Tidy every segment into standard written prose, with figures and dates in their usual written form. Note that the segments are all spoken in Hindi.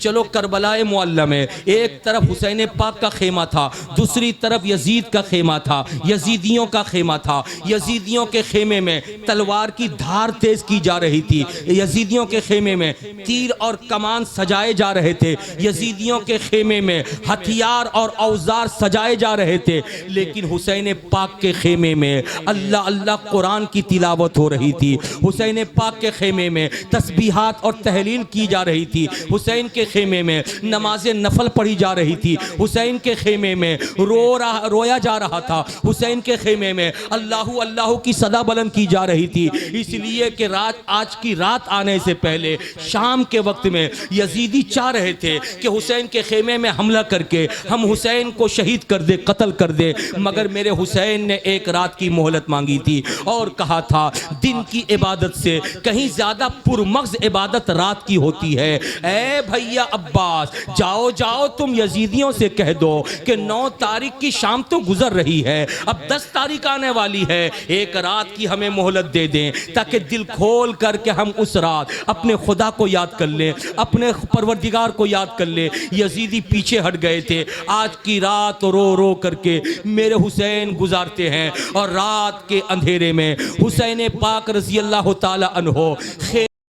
चलो करबला मुअल्ला में एक तरफ हुसैन पाक का खेमा था, दूसरी तरफ यजीद का खेमा था, यजीदियों का खेमा था। यजीदियों के खेमे में तलवार की धार तेज की जा रही थी, यजीदियों के खेमे में तीर और कमान सजाए जा रहे थे, यजीदियों के खेमे में हथियार और औजार सजाए जा रहे थे। लेकिन हुसैन पाक के खेमे में अल्लाह अल्लाह कुरान की तिलावत हो रही थी, हुसैन पाक के खेमे में तस्बीहात और तहलील की जा रही थी, हुसैन के खेमे में नमाज नफल पढ़ी जा रही थी, हुसैन के खेमे में रोया जा रहा था, हुसैन के खेमे में अल्लाहू अल्लाहू की सदा बुलंद की जा रही थी। इसलिए कि आज की रात आने से पहले शाम के वक्त में यजीदी चाह रहे थे कि हुसैन के खेमे में हमला करके हम हुसैन को शहीद कर दे, कत्ल कर दे। मगर मेरे हुसैन ने एक रात की मोहलत मांगी थी और कहा था दिन की इबादत से कहीं ज्यादा पुरमग़ज़ इबादत रात की होती है। ए भैया अब्बास, जाओ जाओ तुम यजीदियों से कह दो कि 9 तारीख की शाम तो गुजर रही है, अब 10 तारीख आने वाली है, एक रात की हमें मोहलत दे दें ताकि दिल खोल करके हम उस रात अपने खुदा को याद कर लें, अपने परवरदिगार को याद कर लें। यजीदी पीछे हट गए थे। आज की रात रो रो करके मेरे हुसैन गुजारते हैं और रात के अंधेरे में हुसैन पाक रज़ी अल्लाह ताला अन्हो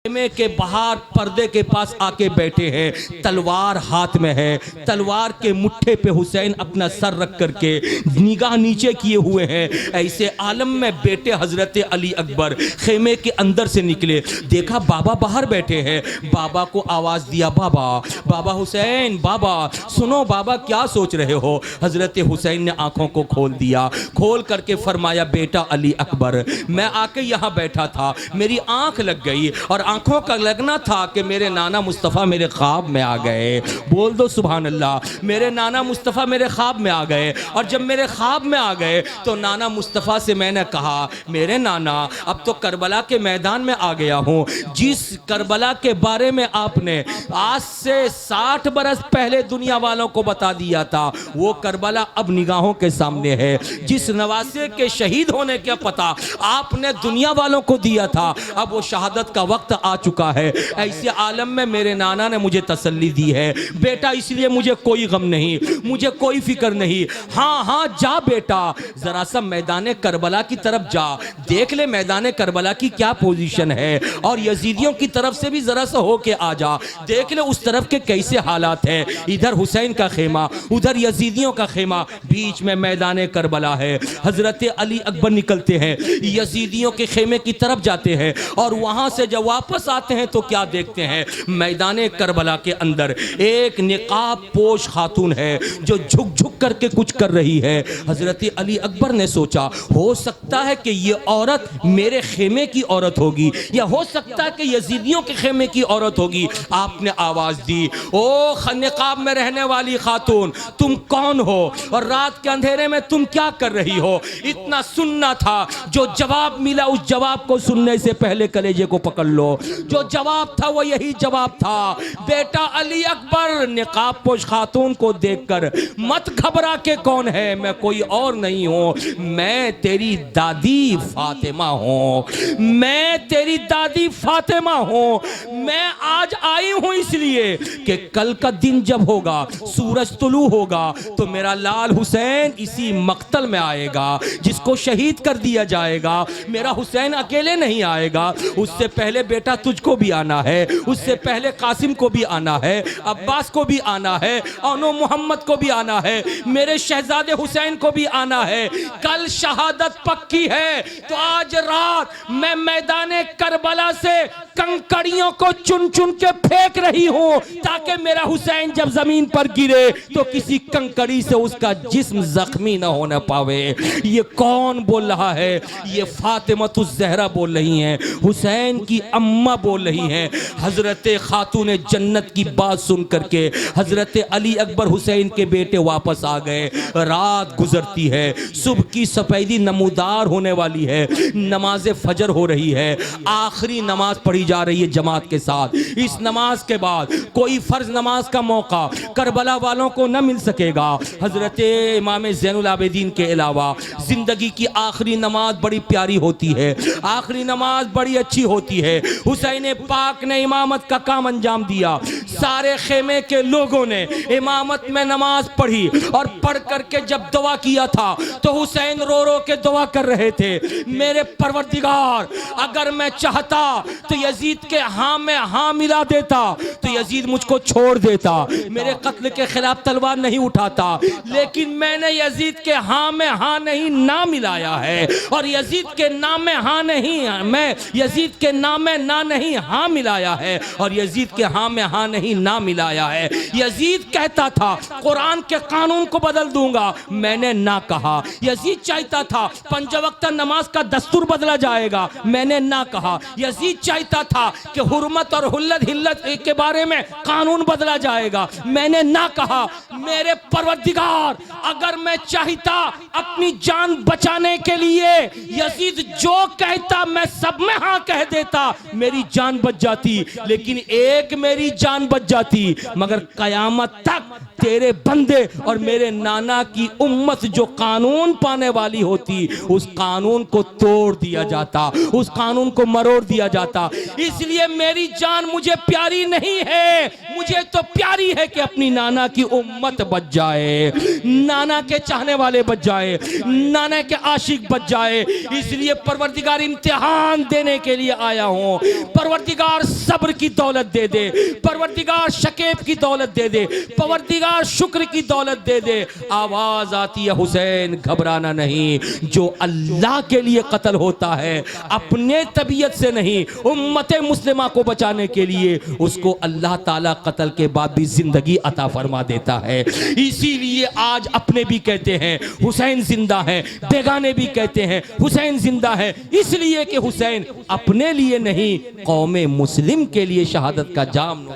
खेमे के बाहर पर्दे के पास आके बैठे हैं, तलवार हाथ में है, तलवार के मुट्ठे पे हुसैन अपना सर रख करके निगाह नीचे किए हुए हैं। ऐसे आलम में बेटे हजरत अली अकबर खेमे के अंदर से निकले, देखा बाबा बाहर बैठे हैं, बाबा को आवाज दिया, बाबा बाबा हुसैन, बाबा सुनो, बाबा क्या सोच रहे हो? हजरत हुसैन ने आंखों को खोल दिया, खोल करके फरमाया, बेटा अली अकबर, मैं आके यहाँ बैठा था, मेरी आंख लग गई और आंखों का लगना था कि मेरे नाना मुस्तफ़ा मेरे ख्वाब में आ गए। बोल दो सुभान अल्लाह। मेरे नाना मुस्तफ़ा मेरे ख्वाब में आ गए और जब मेरे ख्वाब में आ गए तो नाना मुस्तफ़ा से मैंने कहा, मेरे नाना अब तो करबला के मैदान में आ गया हूँ, जिस करबला के बारे में आपने आज से 60 बरस पहले दुनिया वालों को बता दिया था, वो करबला अब निगाहों के सामने है। जिस नवासे के शहीद होने का पता आपने दुनिया वालों को दिया था, अब वो शहादत का वक्त आ चुका है। ऐसे आलम में मेरे नाना ने मुझे तसल्ली दी है, बेटा इसलिए मुझे कोई गम नहीं, मुझे कोई फिक्र नहीं। हाँ हाँ जा बेटा, जरा सा मैदान करबला की तरफ जा, देख ले मैदान करबला की क्या पोजीशन है और यजीदियों की तरफ से भी जरा सा होके आ जा, देख ले उस तरफ के कैसे हालात हैं। इधर हुसैन का खेमा, उधर यजीदियों का खेमा, बीच में मैदान करबला है। हजरत अली अकबर निकलते हैं, यजीदियों के खेमे की तरफ जाते हैं और वहां से जब वापस आते हैं तो क्या देखते हैं, मैदान करबला के अंदर एक निकाब पोश खातून है जो झुक झुक करके कुछ कर रही है। हजरत अली अकबर ने सोचा, हो सकता है कि ये औरत मेरे खेमे की औरत होगी या हो सकता है कि यजीदियों के खेमे की औरत होगी। आपने आवाज दी, ओ निकाब में रहने वाली खातून, तुम कौन हो और रात के अंधेरे में तुम क्या कर रही हो? इतना सुनना था, जो जवाब मिला उस जवाब को सुनने से पहले कलेजे को पकड़ लो। जो जवाब था वो यही जवाब था, बेटा अली अकबर, निकाब पोश खातून को देखकर मत घबरा के कौन है, मैं कोई और नहीं हूं, मैं तेरी दादी फातिमा हूं, मैं तेरी दादी फातिमा हूं। मैं आज आई हूं इसलिए कि कल का दिन जब होगा, सूरज तुलू होगा, तो मेरा लाल हुसैन इसी मक्तल में आएगा जिसको शहीद कर दिया जाएगा। मेरा हुसैन अकेले नहीं आएगा, उससे पहले बेटा तुझको भी आना है, उससे पहले कासिम को भी आना है, अब्बास को भी आना है, अनो मोहम्मद को भी आना है, मेरे शहजादे हुसैन को भी आना है। कल शहादत पक्की है तो आज रात मैं मैदान करबला से कंकड़ियों को चुन चुन के फेंक रही हूं ताकि मेरा हुसैन जब जमीन पर गिरे तो किसी कंकड़ी से उसका जिस्म जख्मी न होने पावे। ये कौन बोल रहा है? ये फातिमतुज़ ज़हरा बोल रही हैं, हुसैन की अम्मा बोल रही हैं। हजरत खातून जन्नत की बात सुन करके हजरत अली अकबर हुसैन के बेटे वापस आ गए। रात गुजरती है, सुबह की सफेदी नमूदार होने वाली है, नमाज फजर हो रही है, आखिरी नमाज पढ़ी जा रही है जमात के साथ। इस नमाज के बाद कोई फर्ज नमाज का मौका करबला वालों को न मिल सकेगा। हजरत इमाम ज़ैनुल आबिदीन के अलावा जिंदगी की आखिरी नमाज बड़ी प्यारी होती है, आखिरी नमाज बड़ी अच्छी होती है। हुसैन पाक ने इमामत का काम अंजाम दिया। सारे खेमे के लोगों ने इमामत में नमाज पढ़ी और पढ़ करके जब दुआ किया था तो हुसैन रो रो के दुआ कर रहे थे, मेरे परवरदिगार अगर मैं चाहता तो यजीद के हाँ में हाँ मिला देता तो यजीद मुझको छोड़ देता, मेरे कत्ल के खिलाफ तलवार नहीं उठाता, लेकिन मैंने यजीद के हाँ में हाँ नहीं ना मिलाया है और यजीद के नाम में हाँ नहीं, मैं यजीद के नाम में ना नहीं हाँ मिलाया है और यजीद के हाँ में हाँ नहीं ना मिलाया है। यजीद कहता था कुरान के कानून को बदल दूंगा, मैंने ना कहा। यजीद चाहता था पंजवक्त नमाज का दस्तूर बदला जाएगा, मैंने ना कहा। यजीद चाहता था कि हुर्मत और हुल्लत हिल्लत के बारे में कानून बदला जाएगा, मैंने ना कहा। मेरे परवरदिगार अगर मैं चाहता अपनी जान बचाने के लिए यजीद जो कहता मैं सब में हाँ कह देता, मेरी जान बच जाती, लेकिन एक मेरी जान बच जाती मगर कयामत तक तेरे बंदे और मेरे नाना की उम्मत जो कानून पाने वाली होती उस कानून को तोड़ दिया जाता, उस कानून को मरोड़ दिया जाता। इसलिए मेरी जान मुझे प्यारी नहीं है, मुझे तो प्यारी है कि अपनी नाना की उम्मत बच जाए, नाना के चाहने वाले बच जाए, नाना के आशिक बच जाए। इसलिए परवरदिगार इम्तिहान देने के लिए आया हूं। परवरदिगार सब्र की दौलत दे दे, परवरदिगार शकीब की दौलत दे दे, परवरदिगार शुक्र की दौलत दे दे। आवाज आती है हुसैन घबराना नहीं, जो अल्लाह के लिए कत्ल होता है अपने तबीयत से नहीं, उम्मत मुस्लिमा को बचाने के लिए उसको अल्लाह ताला कत्ल के बाद भी जिंदगी अता फरमा देता है। इसीलिए आज अपने भी कहते हैं हुसैन जिंदा है, बेगाने भी कहते हैं हुसैन जिंदा है, इसलिए कि हुसैन अपने लिए नहीं कौमे मुस्लिम के लिए शहादत का जाम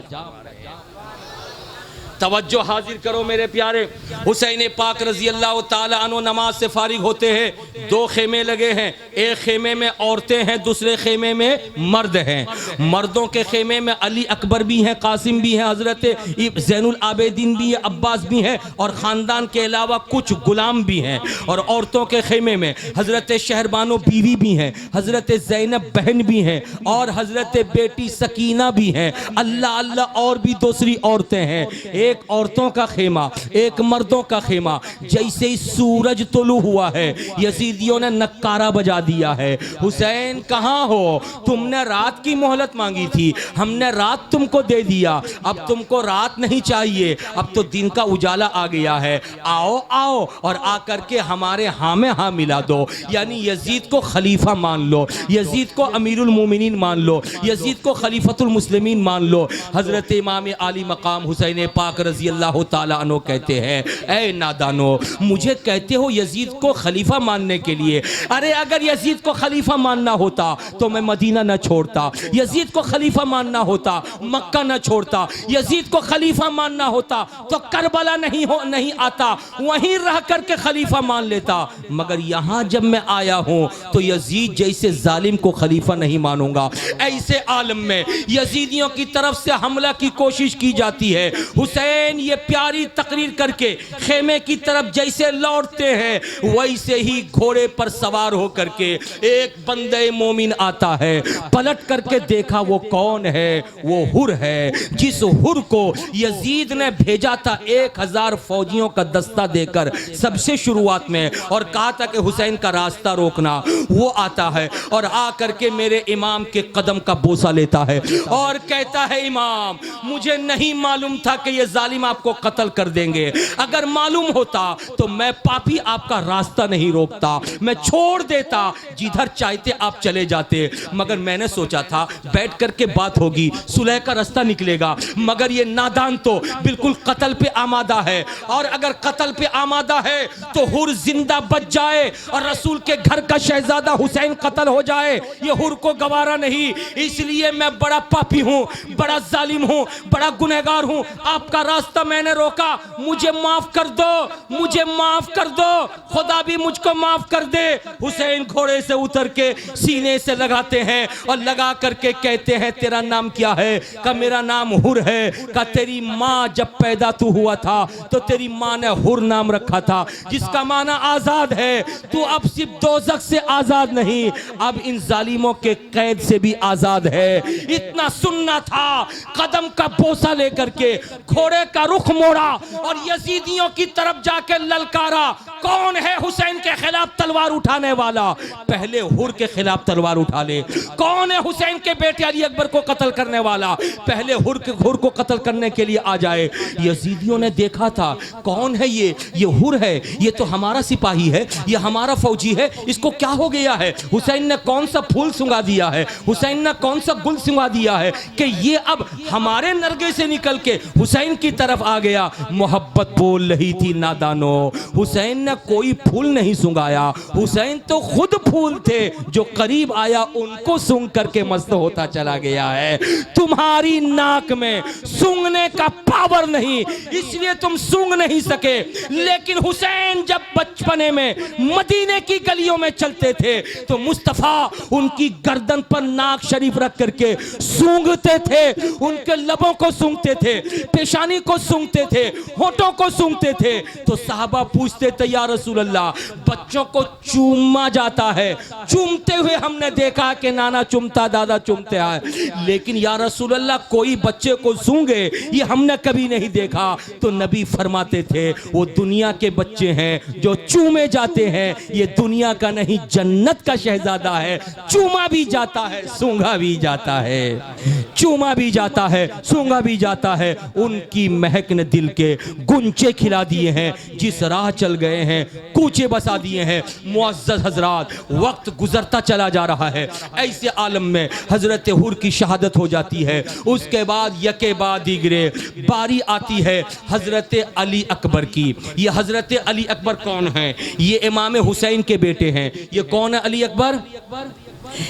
तवज्जो हाजिर करो मेरे प्यारे। हुसैन पाक रजी अल्लाह ताला अन्हु नमाज से फारिग होते हैं, दो खेमे लगे हैं, एक खेमे में औरतें हैं, दूसरे खेमे में मर्द हैं। मर्दों के खेमे में अली अकबर भी हैं, कासिम भी हैं, हजरत ज़ैनुल आबिदीन भी है, अब्बास भी हैं और ख़ानदान के अलावा कुछ गुलाम भी हैं। और औरतों के खेमे में हजरत शहरबानो बीवी भी हैं, हजरत ज़ैनब बहन भी हैं और हजरत बेटी सकीना भी हैं, अल्लाह अल्लाह और भी दूसरी औरतें हैं। एक औरतों का खेमा, एक मर्दों का खेमा। जैसे ही सूरज तुलू हुआ है यजीदियों ने नक्कारा बजा दिया है, हुसैन कहाँ हो, तुमने रात की मोहलत मांगी थी, हमने रात तुमको दे दिया, अब तुमको रात नहीं चाहिए, अब तो दिन का उजाला आ गया है, आओ आओ और आकर के हमारे हाँ में हाँ मिला दो। यानी यजीद को खलीफा मान लो, यजीद को अमीरुल मोमिनीन मान लो, यजीद को खलीफतुल मुस्लिमीन मान लो। हजरत इमाम आली मकाम हुसैन पाक रजी अल्लाह ताला अन्हु कहते हैं, ऐ नादानो मुझे कहते हो यजीद को खलीफा मानने के लिए, अरे अगर यजीद को खलीफा मानना होता तो मैं मदीना न छोड़ता, यजीद को खलीफा मानना होता मक्का न छोड़ता, यजीद को खलीफा मानना होता तो करबला नहीं आता, वहीं रह करके खलीफा मान लेता। मगर यहाँ जब मैं आया हूँ तो यजीद जैसे जालिम को खलीफा नहीं मानूंगा। ऐसे आलम में यजीदियों की तरफ से हमला की कोशिश की जाती है। हुसैन ये प्यारी तकरीर करके खेमे की तरफ जैसे लौटते हैं वैसे ही घोड़े पर सवार होकर के एक बंदे मोमिन आता है। पलट करके देखा वो कौन है, वो हुर है, जिस हुर को यजीद ने भेजा था 1000 फौजियों का दस्ता देकर सबसे शुरुआत में और कहा था कि हुसैन का रास्ता रोकना। वो आता है और आकर के मेरे इमाम के कदम का बोसा लेता है और कहता है, इमाम मुझे नहीं मालूम था कि ये जालिम आपको कत्ल कर देंगे, अगर मालूम होता तो मैं पापी आपका रास्ता नहीं रोकता, मैं छोड़ देता, जिधर चाहते आप चले जाते। मगर मैंने सोचा था बैठ करके बात होगी, सुलह का रास्ता निकलेगा, मगर ये नादान तो बिल्कुल कत्ल पे आमादा है और अगर कत्ल पे आमादा है तो हुर जिंदा बच जाए और रसूल के घर का शहजादा हुसैन कत्ल हो जाए, ये हुर को गवारा नहीं। इसलिए मैं बड़ा पापी हूँ, बड़ा जालिम हूँ, बड़ा गुनहगार हूँ, आपका रास्ता मैंने रोका, मुझे माफ कर दो, मुझे माफ कर दो, खुदा भी मुझको माफ कर दे। हुसैन घोड़े से उतर के सीने से लगाते हैं और लगा करके कहते हैं तेरा नाम क्या है? का मेरा नाम हुर है। का तेरी माँ जब पैदा तू हुआ था तो तेरी माँ ने हुर नाम रखा था, जिसका माना आजाद है। तू अब सिर्फ दोज़ख से आजाद नहीं, अब इन जालिमों के कैद से भी आजाद है। इतना सुनना था, कदम का बोसा लेकर के घोड़े का रुख मोड़ा और यजीदियों की तरफ जाके ललकारा, कौन है हुसैन के खिलाफ तलवार उठाने वाला? पहले हुर के खिलाफ तलवार उठा ले। कौन है हुसैन के बेटे अली अकबर को कत्ल करने वाला? पहले हुर को कत्ल करने के लिए आ जाए। यजीदियों ने देखा था कौन है ये हुर है, ये तो हमारा सिपाही है, ये हमारा फौजी है, इसको क्या हो गया है? हुसैन ने कौन सा फूल सुंगा दिया है, हुसैन ने कौन सा गुल सुंगा दिया है कि ये अब हमारे नरगे से निकल के हुसैन की तरफ आ गया। मोहब्बत बोल रही थी नादानो, हुसैन ने कोई फूल नहीं सुंगाया, हुसैन तो खुद फूल थे, जो करीब आया उनको सूंघ करके मस्त होता चला गया है। तुम्हारी नाक में सूंघने का पावर नहीं, इसलिए तुम सूंघ नहीं सके। लेकिन हुसैन जब बचपने में मदीने की गलियों में चलते थे तो मुस्तफा उनकी गर्दन पर नाक शरीफ रख करके सूंघते थे, उनके लबों को सूंघते थे, पेशानी को सूंघते थे, होठों को सूंघते थे। तो साहबा पूछते थे या रसूल अल्लाह, बच्चों को चूमा जाता है, चूमते हुए हमने देखा कि नाना चूमता, दादा चूमते हैं, लेकिन या रसूल अल्लाह कोई बच्चे को सूंघे ये हमने कभी नहीं देखा। तो नबी फरमाते थे वो दुनिया के बच्चे हैं जो चूमे जाते हैं, ये दुनिया का नहीं जन्नत का शहजादा है। चूमा भी जाता है, सूंघा भी जाता है, चूमा भी जाता है, सूंघा भी जाता है। उनकी महक ने दिल के गुंचे खिला दिए हैं, जिस राह चल गए हैं कूचे बसा दिए हैं। मुअज़्ज़ज़ हजरात, वक्त गुजरता चला जा रहा है, ऐसे आलम में हजरत हुर की शहादत हो जाती है। उसके बाद यके बाद दीगरे बारी आती है हजरत अली अकबर की। ये हजरत अली अकबर कौन है? ये इमाम हुसैन के बेटे हैं। ये कौन है अली अकबर?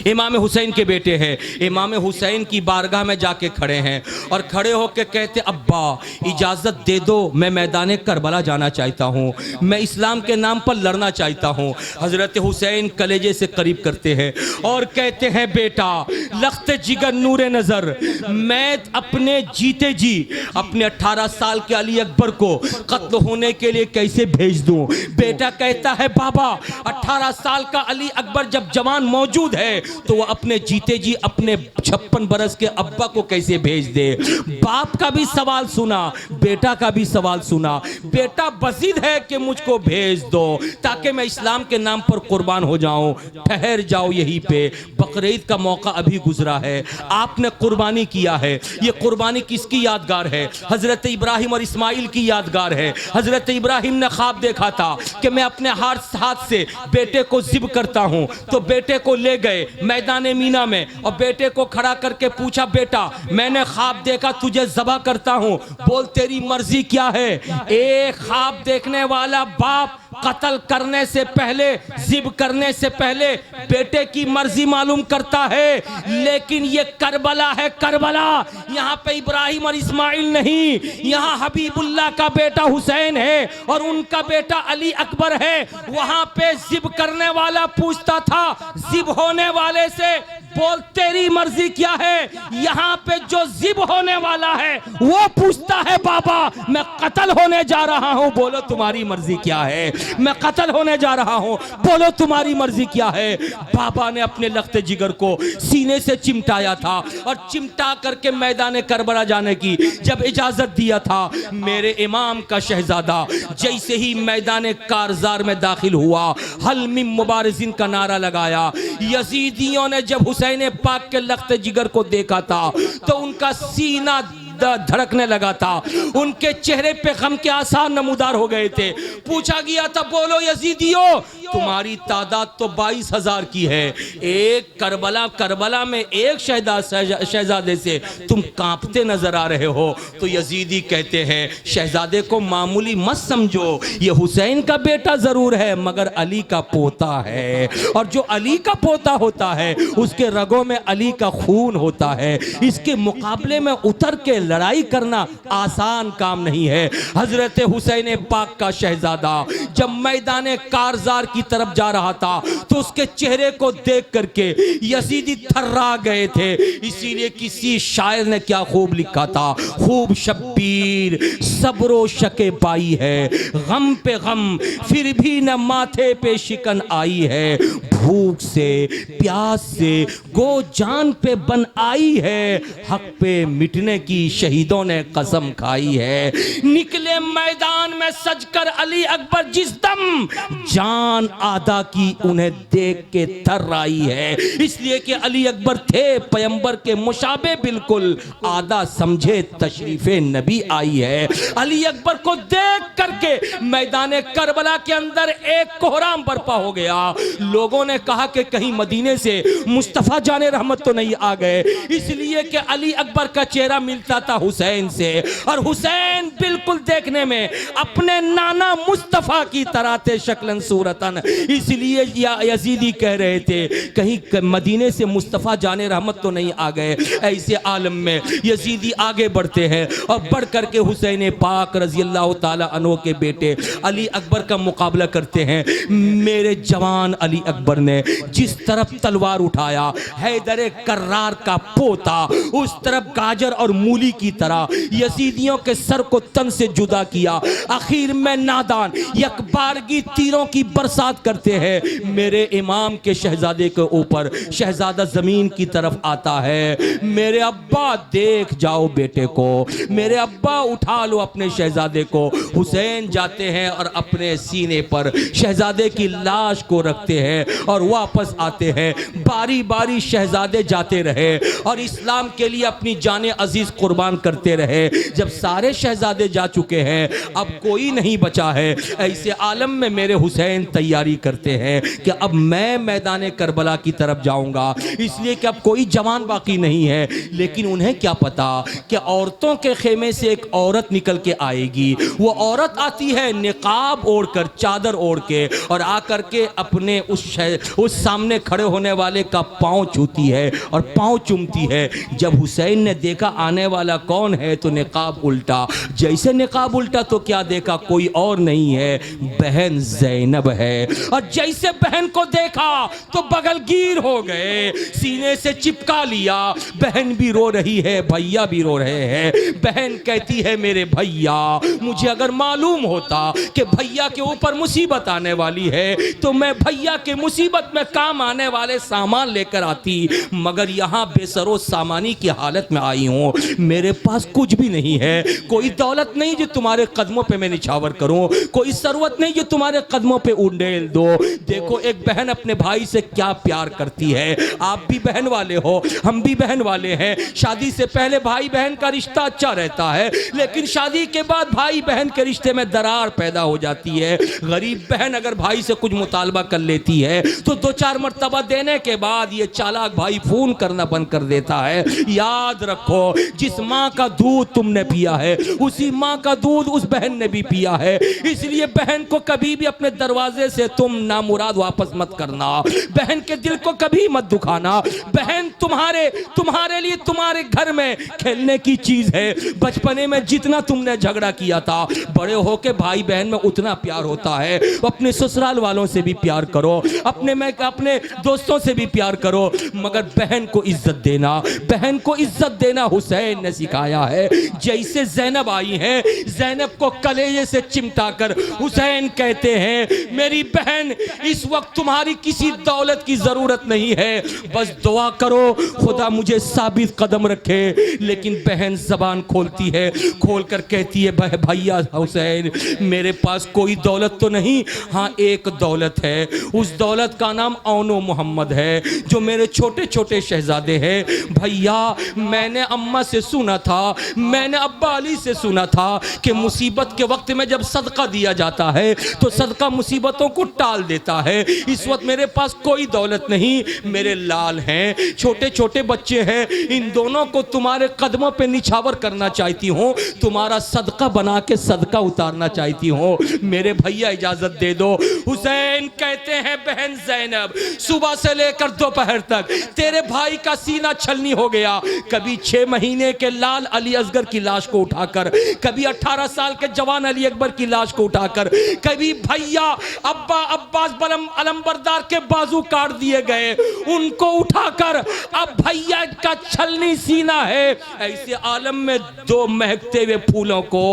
इमाम हुसैन के बेटे हैं। इमाम हुसैन की बारगाह में जाके खड़े हैं और खड़े होकर कहते अब्बा इजाज़त दे दो, मैं मैदान करबला जाना चाहता हूँ, मैं इस्लाम के नाम पर लड़ना चाहता हूँ। हज़रत हुसैन कलेजे से करीब करते हैं और कहते हैं बेटा लख्त जिगर नूर नज़र, मैं अपने जीते जी अपने 18 साल के अली अकबर को कत्ल होने के लिए कैसे भेज दूँ? बेटा कहता है बाबा 18 साल का अली अकबर जब जवान मौजूद है तो वो अपने जीते जी अपने 56 बरस के अब्बा को कैसे भेज दे? बाप का भी सवाल सुना, बेटा का भी सवाल सुना। बेटा बज़िद है कि मुझको भेज दो ताकि मैं इस्लाम के नाम पर कुर्बान हो जाऊं। ठहर जाओ यहीं पे, बकरीद का मौका अभी गुजरा है, आपने कुर्बानी किया है। ये कुर्बानी किसकी यादगार है? हज़रत इब्राहिम और इस्माइल की यादगार है। हज़रत इब्राहिम ने ख्वाब देखा था कि मैं अपने हाथ से बेटे को ज़िब करता हूँ, तो बेटे को ले गए मैदान मीना में और बेटे को खड़ा करके पूछा बेटा मैंने ख्वाब देखा तुझे ज़बह करता हूँ, बोल तेरी मर्जी क्या है? एक ख्वाब देखने वाला बाप कत्ल करने से पहले, ज़िब करने से पहले बेटे की मर्जी मालूम करता है। लेकिन ये करबला है, करबला, यहाँ पे इब्राहिम और इस्माइल नहीं, यहाँ हबीबुल्लाह का बेटा हुसैन है और उनका बेटा अली अकबर है। वहाँ पे ज़िब करने वाला पूछता था ज़िब होने वाले से, बोल तेरी मर्जी क्या है? यहाँ पे जो ज़िब होने वाला है वो पूछता है बाबा मैं कत्ल होने जा रहा हूँ, बोलो तुम्हारी मर्जी क्या है? मैं कत्ल होने जा रहा हूँ, बोलो तुम्हारी मर्जी क्या है? बाबा ने अपने लख्त जिगर को सीने से चिमटाया था और चिमटा करके मैदान करबला जाने की जब इजाजत दिया था, मेरे इमाम का शहजादा जैसे ही मैदान कारजार में दाखिल हुआ हल मिन मुबारिज़िन का नारा लगाया। यजीदियों ने जब हुसैन पाक के लख्त जिगर को देखा था तो उनका सीना धड़कने लगा था, उनके चेहरे पे गम के आसार नमूदार हो गए थे। पूछा गया था बोलो यजीदियों तुम्हारी तादाद तो 22,000 की है, एक करबला में एक शहजादे से तुम कांपते नजर आ रहे हो। तो यजीदी कहते हैं शहजादे को मामूली मत समझो, ये हुसैन का बेटा जरूर है मगर अली का पोता है, और जो अली का पोता होता है उसके रगों में अली का खून होता है। इसके मुकाबले में उतर के लड़ाई करना आसान काम नहीं है। हजरत हुसैन पाक का शहजादा जब मैदान कारजार की तरफ जा रहा था तो उसके चेहरे को देख करके यजीदी थर्रा गए थे। इसीलिए किसी शायर ने क्या खूब लिखा था, खूब शब्बीर सब्रो शके पाई है, गम पे गम फिर भी न माथे पे शिकन आई है, भूख से प्यास से गो जान पे बन आई है, हक पे मिटने की शहीदों ने कसम खाई है। निकले मैदान में सजकर अली अकबर जिस दम, जान आदा की उन्हें देख के थर आई है। इसलिए कि अली अकबर थे पैगंबर के मुशाबे बिल्कुल, आदा समझे तशरीफे नबी आई है। अली अकबर को देख करके मैदान करबला के अंदर एक कोहराम बर्पा हो गया। लोगों ने कहा कि कहीं मदीने से मुस्तफ़ा जाने रहमत तो नहीं आ गए, इसलिए कि अली अकबर का चेहरा मिलता था हुसैन से, और हुसैन बिल्कुल देखने में अपने नाना मुस्तफ़ा की तरह थे शक्लन सूरतन। इसलिए यजीदी कह रहे थे कहीं मदीने से मुस्तफ़ा जाने रहमत तो नहीं आ गए। ऐसे आलम में यजीदी आगे बढ़ते हैं और बढ़ करके हुसैन पाक रज़ी अल्लाह ताला अन्हु के बेटे अली अकबर का मुकाबला करते हैं। मेरे जवान अली अकबर ने जिस तरफ तलवार उठाया, हैदर कर्रार का पोता उस तरफ गाजर और मूली की तरह यजीदियों के सर को तन से जुदा किया। आखिर में नादान यकबारगी तीरों की बरसात करते हैं। मेरे इमाम के शहजादे के ऊपर शहजादा जमीन की तरफ आता है। मेरे अब्बा देख जाओ बेटे को, मेरे अब्बा उठा लो अपने शहजादे को। हुसैन जाते हैं और अपने सीने पर शहजादे की लाश को रखते हैं और वापस आते हैं। बारी बारी शहजादे जाते रहे और इस्लाम के लिए अपनी जाने अजीज कुर्बान करते रहे। जब सारे शहजादे जा चुके हैं, अब कोई नहीं बचा है, ऐसे आलम में मेरे हुसैन तैयारी करते हैं कि अब मैं मैदान करबला की तरफ जाऊंगा, इसलिए कि अब कोई जवान बाकी नहीं है। लेकिन उन्हें क्या पता कि औरतों के खेमे से एक औरत निकल के आएगी। वो औरत आती है निकाब ओढ़कर, चादर ओढ़ के, और आकर के अपने उस सामने खड़े होने वाले का पांव छूती है और पांव चूमती है। जब हुसैन ने देखा आने वाला कौन है तो निकाब उल्टा। जैसे निकाब उल्टा तो क्या देखा, कोई और नहीं है, बहन ज़ैनब है। और जैसे बहन को देखा तो बगलगीर हो गए, सीने से चिपका लिया। बहन भी रो रही है, भैया भी रो रहे हैं। बहन कहती है मेरे भैया, मुझे अगर मालूम होता कि भैया के ऊपर मुसीबत आने वाली है तो मैं भैया के मुसीबत में काम आने वाले सामान लेकर आती, मगर यहाँ बेसरो सामानी की हालत में आई हूँ। मेरे पास कुछ भी नहीं है, कोई दौलत नहीं जो तुम्हारे कदमों पे मैं निछावर करूँ, कोई सरवत नहीं जो तुम्हारे कदमों पे उंडेल दो। देखो एक बहन अपने भाई से क्या प्यार करती है। आप भी बहन वाले हो, हम भी बहन वाले हैं। शादी से पहले भाई बहन का रिश्ता अच्छा रहता है, लेकिन शादी के बाद भाई बहन के रिश्ते में दरार पैदा हो जाती है। गरीब बहन अगर भाई से कुछ मुतालबा कर लेती है तो 2-4 मरतबा देने के बाद ये चालाक भाई फोन करना बंद कर देता है। याद रखो, जिस माँ का दूध तुमने पिया है उसी माँ का दूध उस बहन ने भी पिया है। इसलिए बहन को कभी भी अपने दरवाजे से तुम नामुराद वापस मत करना, बहन के दिल को कभी मत दुखाना। बहन तुम्हारे लिए तुम्हारे घर में खेलने की चीज है। बचपने में जितना तुमने झगड़ा किया था, बड़े होके भाई बहन में उतना प्यार होता है। अपने ससुराल वालों से भी प्यार करो, अपने दोस्तों से भी प्यार करो, मगर बहन को इज्जत देना, बहन को इज्जत देना हुसैन ने सिखाया है। जैसे ज़ैनब आई है, ज़ैनब को कलेजे से चिमटा कर हुसैन कहते हैं मेरी बहन, इस वक्त तुम्हारी किसी दौलत की जरूरत नहीं है, बस दुआ करो खुदा मुझे साबित कदम रखे। लेकिन बहन जबान खोलती है, खोल कर कहती है भैया हुसैन, मेरे पास कोई दौलत तो नहीं, हाँ एक दौलत है, उस दौलत का नाम औनो मोहम्मद है, जो मेरे मेरे छोटे छोटे शहजादे हैं। भैया मैंने अम्मा से सुना था, मैंने अब्बा अली से सुना था कि मुसीबत के वक्त में जब सदका दिया जाता है तो सदका मुसीबतों को टाल देता है। इस वक्त मेरे पास कोई दौलत नहीं, मेरे लाल हैं, छोटे छोटे बच्चे हैं, इन दोनों को तुम्हारे कदमों पे निछावर करना चाहती हूँ, तुम्हारा सदका बना के सदका उतारना चाहती हूँ, मेरे भैया इजाजत दे दो। हुसैन कहते हैं बहन ज़ैनब सुबह से लेकर दोपहर तक तेरे भाई का सीना छलनी हो गया। कभी 6 महीने के लाल अली असगर की लाश को उठाकर, कभी 18 साल के जवान अली अकबर की लाश को उठाकर, कभी भैया अब्बा अब्बास अलंबरदार के बाजू काट दिए गए, उनको उठाकर अब भैया का छलनी सीना है। ऐसे आलम में 2 महकते हुए फूलों को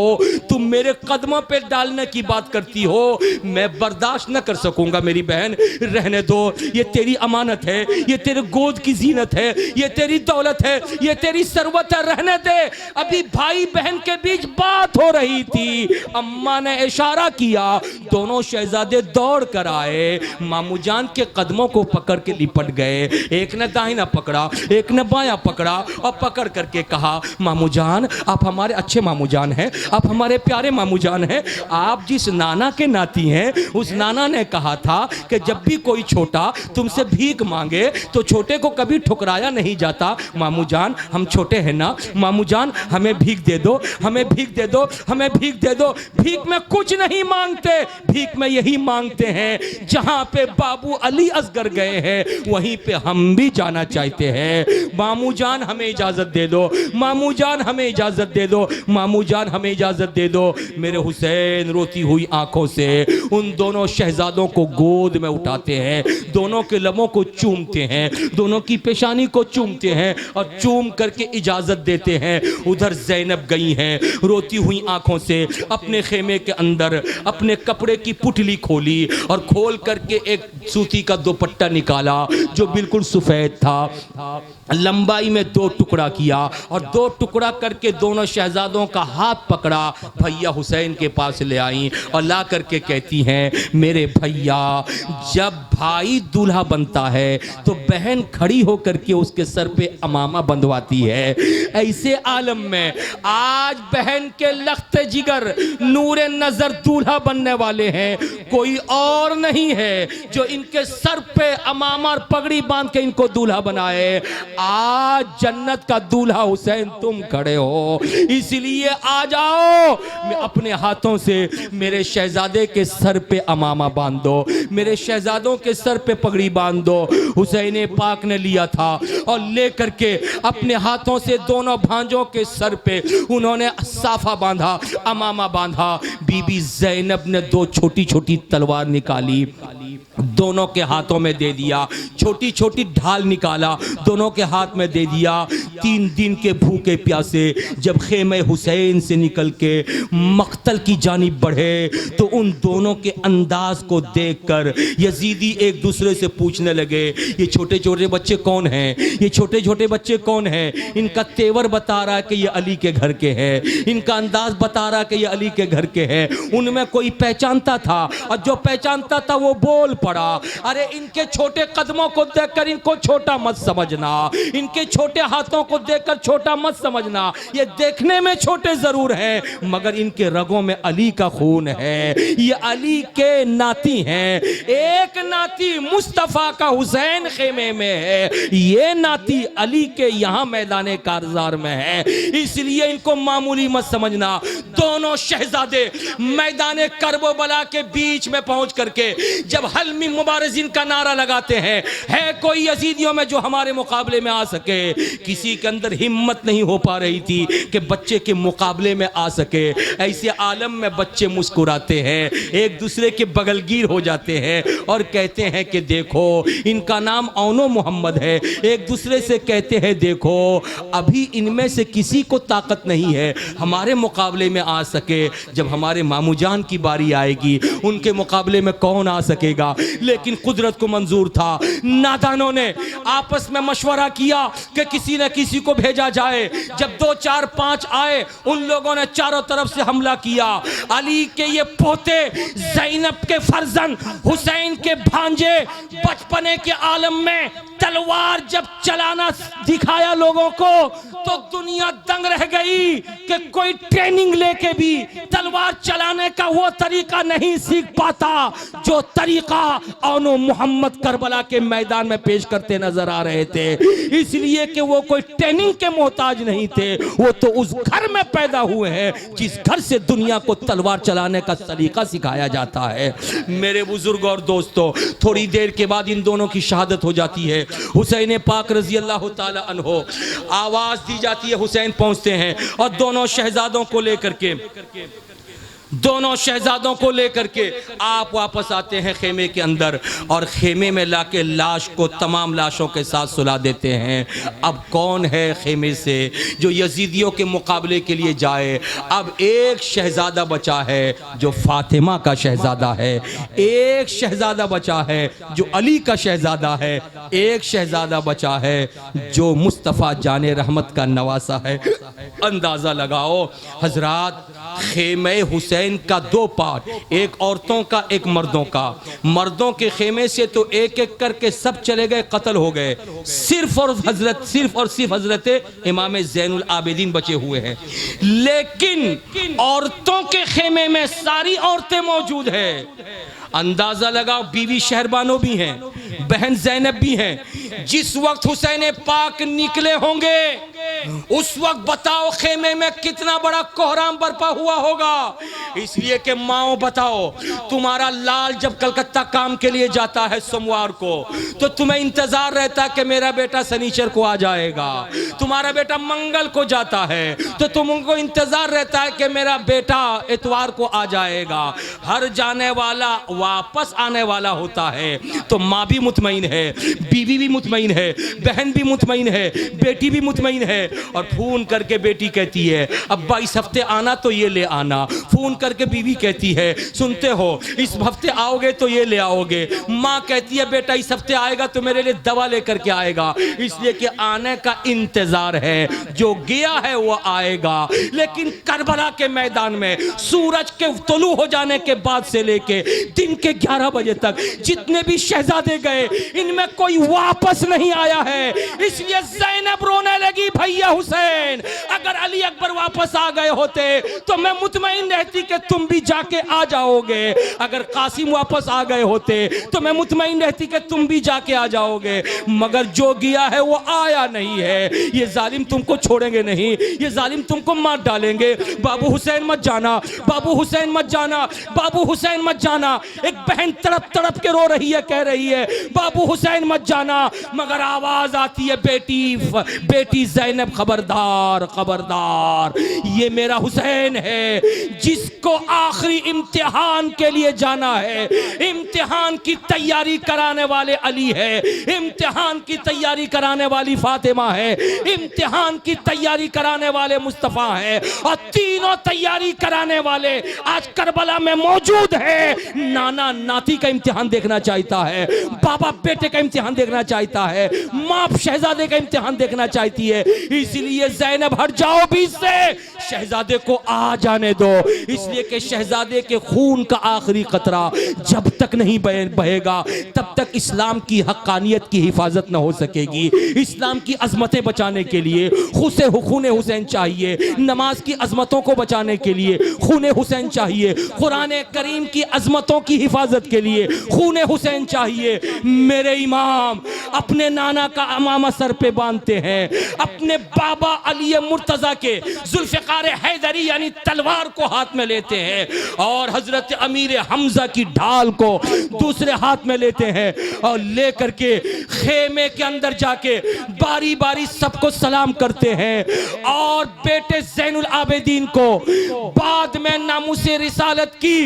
तुम मेरे कदमों पे डालने की बात करती हो, मैं बर्दाश्त न कर सकूंगा। मेरी बहन रहने दो, ये तेरी अमानत है, ये तेरे गोद की जीनत है, ये तेरी दौलत है, ये तेरी सरवत है, रहने दे। अभी भाई बहन के बीच बात हो रही थी, अम्मा ने इशारा किया, दोनों शहजादे दौड़ कर आए, मामू जान के कदमों को पकड़ के लिपट गए। एक ने दाहिना पकड़ा, एक ने बायां पकड़ा और पकड़ करके कहा मामू जान आप हमारे अच्छे मामू जान हैं, आप हमारे प्यारे मामू जान हैं, आप जिस नाना के नाती हैं उस नाना ने कहा था कि जब भी कोई छोटा तुमसे भीख मांगे तो छोटे को कभी ठुकराया नहीं जाता। मामू जान हम छोटे हैं ना, मामू जान हमें भीख दे दो, हमें भीख दे दो, हमें भीख दे दो। भीख में कुछ नहीं मांगते, भीख में यही मांगते हैं जहां पे बाबू अली असगर गए हैं वहीं पे हम भी जाना चाहते हैं। मामू जान हमें इजाजत दे दो, मामू जान हमें इजाजत दे दो, मामू जान हमें इजाजत दे दो। मेरे हुसैन रोती हुई आंखों से उन दोनों शहजादों को गोद में उठाते हैं, दोनों के लबों को चूमते हैं, दोनों की पेशानी को चूमते हैं और चूम करके इजाजत देते हैं। उधर ज़ैनब गई हैं रोती हुई आंखों से, अपने खेमे के अंदर अपने कपड़े की पुटली खोली और खोल करके एक सूती का दुपट्टा निकाला जो बिल्कुल सफ़ेद था, लंबाई में 2 टुकड़ा किया और 2 टुकड़ा करके दोनों शहजादों का हाथ पकड़ा, भैया हुसैन के पास ले आई और ला करके कहती हैं मेरे भैया जब भाई दूल्हा बनता है तो बहन खड़ी होकर के उसके सर पे अमामा बंधवाती है। ऐसे आलम में आज बहन के लख्ते जिगर नूरे नजर दूल्हा बनने वाले हैं, कोई और नहीं है जो इनके सर पे अमामा और पगड़ी बांध के इनको दूल्हा बनाए। आज जन्नत का दूल्हा हुसैन तुम खड़े हो, इसलिए आ जाओ, मैं अपने हाथों से मेरे शहजादे के सर पे अमामा बांध दो, मेरे शहजादों के सर पे पगड़ी बांध दो। हुसैन पाक ने लिया था और लेकर के अपने हाथों से दोनों भांजों के सर पे उन्होंने साफा बांधा, अमामा बांधा। बीबी ज़ैनब ने 2 छोटी छोटी तलवार निकाली, दोनों के हाथों में दे दिया, छोटी छोटी ढाल निकाला, दोनों के हाथ में दे दिया। 3 दिन के भूखे प्यासे जब खेमे हुसैन से निकल के मक्तल की जानिब बढ़े तो उन दोनों के अंदाज को देखकर यजीदी एक दूसरे से पूछने लगे ये छोटे छोटे बच्चे कौन हैं, ये छोटे छोटे बच्चे कौन हैं। इनका तेवर बता रहा है कि ये अली के घर के हैं, इनका अंदाज बता रहा है कि ये अली के घर के हैं। उनमें कोई पहचानता था और जो पहचानता था वो बोल पड़ा, अरे इनके छोटे कदमों को देखकर इनको छोटा मत समझना, इनके छोटे हाथों को देखकर छोटा मत समझना, ये देखने में छोटे जरूर हैं मगर इनके रगों में अली का खून है, ये अली के नाती हैं। एक नाती मुस्तफा का हुसैन खेमे में है, ये नाती अली के यहाँ मैदान कारजार में है, इसलिए इनको मामूली मत समझना। दोनों शहजादे मैदान करबला के बीच में पहुंच करके जब हल्मी मुबारजिन का नारा लगाते हैं, है कोई यजीदियों में जो हमारे मुकाबले में आ सके, किसी के अंदर हिम्मत नहीं हो पा रही थी कि बच्चे के मुकाबले में आ सके। ऐसे आलम में बच्चे मुस्कुराते हैं, एक दूसरे के बगलगीर हो जाते हैं और कहते हैं कि देखो इनका नाम औनो मोहम्मद है, एक दूसरे से कहते हैं देखो अभी इनमें से किसी को ताकत नहीं है हमारे मुकाबले में आ सके, जब हमारे मामू जान की बारी आएगी उनके मुकाबले में कौन आ सकेगा। लेकिन कुदरत को मंजूर था, नादानों ने आपस में मशवरा किया कि किसी न किसी को भेजा जाए। जब 2 4 5 आए उन लोगों ने चारों तरफ से हमला किया। अली के ये पोते, ज़ैनब के फर्जंद, हुसैन के भांजे बचपने के आलम में तलवार जब चलाना दिखाया लोगों को तो दुनिया दंग रह गई कि कोई ट्रेनिंग लेके भी तलवार चलाने का वो तरीका नहीं सीख पाता जो तरीका औनो मोहम्मद करबला के मैदान में पेश करते नजर आ रहे थे। इसलिए कि वो कोई ट्रेनिंग के मोहताज नहीं थे, वो तो उस घर में पैदा हुए हैं जिस घर से दुनिया को तलवार चलाने का तरीका सिखाया जाता है। मेरे बुजुर्ग और दोस्तों, थोड़ी देर के बाद इन दोनों की शहादत हो जाती है। हुसैन पाक रजी अल्लाह ताला अन्हो, आवाज दी जाती है, हुसैन पहुंचते हैं और दोनों शहजादों को लेकर के आप वापस आते हैं खेमे के अंदर और खेमे में लाके लाश को तमाम लाशों के साथ सुला देते हैं। अब कौन है खेमे से जो यजीदियों के मुकाबले के लिए जाए? अब एक शहजादा बचा है जो फातिमा का शहजादा है, एक शहजादा बचा है जो अली का शहजादा है, एक शहजादा बचा है जो मुस्तफ़ा जाने रहमत का नवासा है। अंदाज़ा लगाओ हजरात, खेमे हुसैन का दो पार्ट, एक औरतों का एक मर्दों का। मर्दों के खेमे से तो एक एक करके सब चले गए, कत्ल हो गए, सिर्फ और सिर्फ हजरत इमाम ज़ैनुल आबिदीन बचे हुए हैं। लेकिन औरतों के खेमे में सारी औरतें मौजूद हैं। अंदाजा लगाओ, बीवी शहरबानो भी हैं, बहन ज़ैनब भी हैं। जिस वक्त हुसैन पाक निकले होंगे उस वक्त बताओ खेमे में कितना बड़ा कोहराम बरपा हुआ होगा। इसलिए कि माओ बताओ, तुम्हारा लाल जब कलकत्ता काम के लिए जाता है सोमवार को तो तुम्हें इंतजार रहता है कि मेरा बेटा शनिचर को आ जाएगा। तुम्हारा बेटा मंगल को जाता है तो तुमको इंतजार रहता है कि मेरा बेटा इतवार को आ जाएगा। हर जाने वाला वापस आने वाला होता है तो माँ भी मुतमईन है, बीवी भी मुतमईन है, बहन भी मुतमईन है, बेटी भी मुतमईन है। और फोन करके बेटी कहती है अब्बा इस हफ्ते आना तो ये ले आना। फोन करके बीवी कहती है सुनते हो इस हफ्ते आओगे तो ये ले आओगे। माँ कहती है बेटा इस हफ्ते आएगा तो मेरे लिए दवा लेकर के आएगा। इसलिए कि आने का इंतजार है, जो गया है वो आएगा। लेकिन करबला के मैदान में सूरज के तुलू हो जाने के बाद से लेके दिन के 11 बजे तक जितने भी शहजादे गए इनमें कोई वापस नहीं आया है। इसलिए ज़ैनब रोने लगी, भैया हुसैन अगर अली अकबर वापस आ गए होते तो मैं मुतमईन रहती कि तुम भी जाके आ जाओगे। अगर कासिम वापस आ गए होते तो मैं मुतमईन रहती कि तुम भी जाके आ जाओगे। मगर जो गया है वो आया नहीं है। ये जालिम तुमको छोड़ेंगे नहीं, ये जालिम तुमको मार डालेंगे। बाबू हुसैन मत जाना, बाबू हुसैन मत जाना, बाबू हुसैन मत जाना। एक बहन तड़प तड़प के रो रही है, कह रही है बाबू हुसैन मत जाना। मगर आवाज आती है बेटी ज़ैनब खबरदार खबरदार, ये मेरा हुसैन है जिसको आखिरी इम्तिहान के लिए जाना है। इम्तिहान की तैयारी कराने वाले अली है, इम्तिहान की तैयारी कराने वाली फातिमा है, इम्तिहान की तैयारी कराने वाले मुस्तफ़ा है। और तीनों तैयारी कराने वाले आज करबला में मौजूद है। नाना नाती का इम्तिहान देखना चाहता है, बाबा बेटे का इम्तिहान देखना चाहता है, माँ शहजादे का इम्तिहान देखना चाहती है। इसलिए ज़ैनब हट जाओ बीच से, शहजादे को आ जाने दो। इसलिए कि शहजादे के खून का आखिरी कतरा जब तक नहीं बहेगा तब तक इस्लाम की हक्कानियत की हिफाजत न हो सकेगी। इस्लाम की अजमतें बचाने के लिए खून हुसैन चाहिए, नमाज की अजमतों को बचाने के लिए खून हुसैन चाहिए, कुरान करीम की अजमतों की हिफाजत के लिए खून हुसैन चाहिए। मेरे इमाम अपने नाना का अमामा सर पे बांधते हैं, अपने बाबा अली मुर्तजा के जुल्फ़िकार हैदरी यानी तलवार को हाथ में लेते हैं और हजरत अमीर हमजा की ढाल को दूसरे हाथ में लेते हैं और लेकर के खेमे के अंदर जाके बारी बारी सबको सलाम करते हैं। और बेटे ज़ैनुल आबिदीन को बाद में नामुसे रिसालत की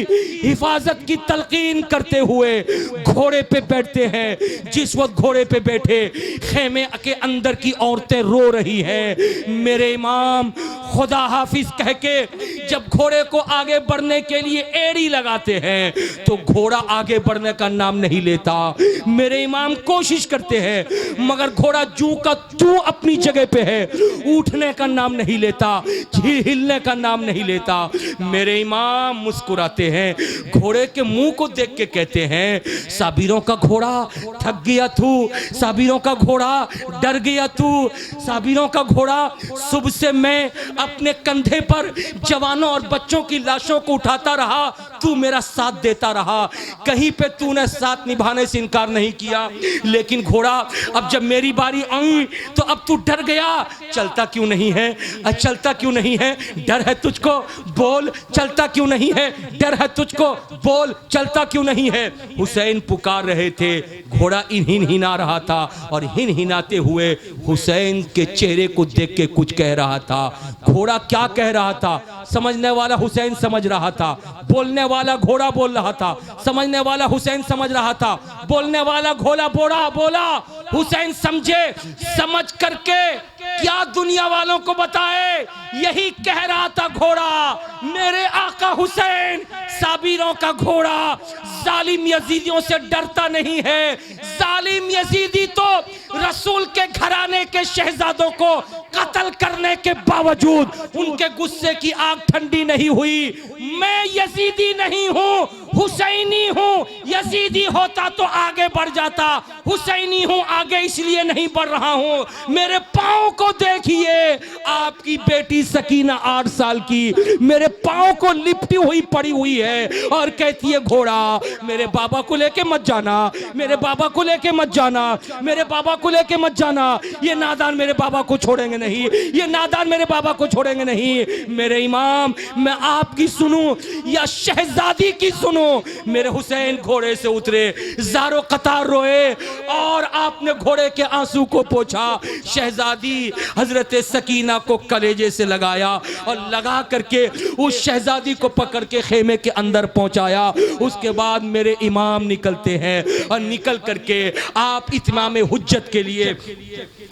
हिफाजत की तलकीन करते हुए घोड़े पे बैठते हैं। जिस वक्त घोड़े पे बैठे खेमे के अंदर की औरतें रो रही रही है। मेरे इमाम खुदा हाफिज कह के जब घोड़े को आगे बढ़ने के लिए एड़ी लगाते हैं तो घोड़ा आगे बढ़ने का नाम नहीं लेता। मेरे इमाम कोशिश करते हैं मगर घोड़ा जू का तू अपनी जगह पे है, उठने का नाम नहीं लेता, हिलने का नाम नहीं लेता। मेरे इमाम मुस्कुराते हैं, घोड़े के मुंह को देख के कहते हैं साबिरों का घोड़ा थक गया तू, साबिरों का घोड़ा डर गया तू, साबिरों का घोड़ा सुबह से मैं अपने कंधे पर जवानों और बच्चों की लाशों को उठाता रहा, तू मेरा साथ देता रहा, कहीं पे तूने साथ निभाने से इनकार नहीं किया। लेकिन घोड़ा अब जब मेरी बारी आई तो अब तू डर गया, चलता क्यों नहीं है, चलता क्यों नहीं है, डर है तुझको बोल, चलता क्यों नहीं है, डर है तुझको बोल, चलता क्यों नहीं है। हुसैन पुकार रहे थे, घोड़ा हिन हिना रहा था और हिन हिनाते हुए हुसैन के चेहरे को देख के कुछ कह रहा था। घोड़ा क्या कह रहा था समझने वाला हुसैन समझ रहा था, बोलने वाला घोड़ा बोल रहा था, समझने वाला हुसैन समझ रहा था, बोलने वाला घोड़ा बोला हुसैन समझे, समझ करके क्या दुनिया वालों को बताए, यही कह रहा था घोड़ा मेरे आका हुसैन साबिरों का घोड़ा जालिम यजीदियों से डरता नहीं है। जालिम यजीदी तो रसूल के घराने के शहजादों को कत्ल करने के बावजूद उनके गुस्से की आग ठंडी नहीं हुई। मैं यजीदी नहीं हूँ, हुसैनी हूँ, यजीदी होता तो आगे बढ़ जाता, हुसैनी हूँ आगे इसलिए नहीं बढ़ रहा हूँ। मेरे पाँव को देखिए, आपकी बेटी सकीना 8 साल की मेरे पाँव को लिपटी हुई पड़ी हुई है और कहती है घोड़ा मेरे बाबा को लेके मत जाना, मेरे बाबा को लेके मत जाना, मेरे बाबा को लेके मत जाना, ये नादान मेरे बाबा को छोड़ेंगे नहीं, ये नादान मेरे बाबा को छोड़ेंगे नहीं। मेरे इमाम मैं आपकी सुनूं या शहजादी की सुनूं? मेरे हुसैन घोड़े से उतरे, ज़ारो कतार रोए और आपने घोड़े के आंसू को पोंछा। शहजादी हजरत सकीना को कलेजे से लगाया और लगा करके उस शहजादी को पकड़ के खेमे के अंदर पहुंचाया। उसके बाद मेरे इमाम निकलते हैं और निकल करके आप इत्माम हुज्जत के लिए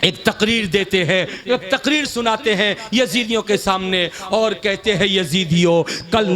एक तकरीर देते हैं, एक तकरीर सुनाते हैं यजीदियों के सामने और कहते हैं यजीदियों कल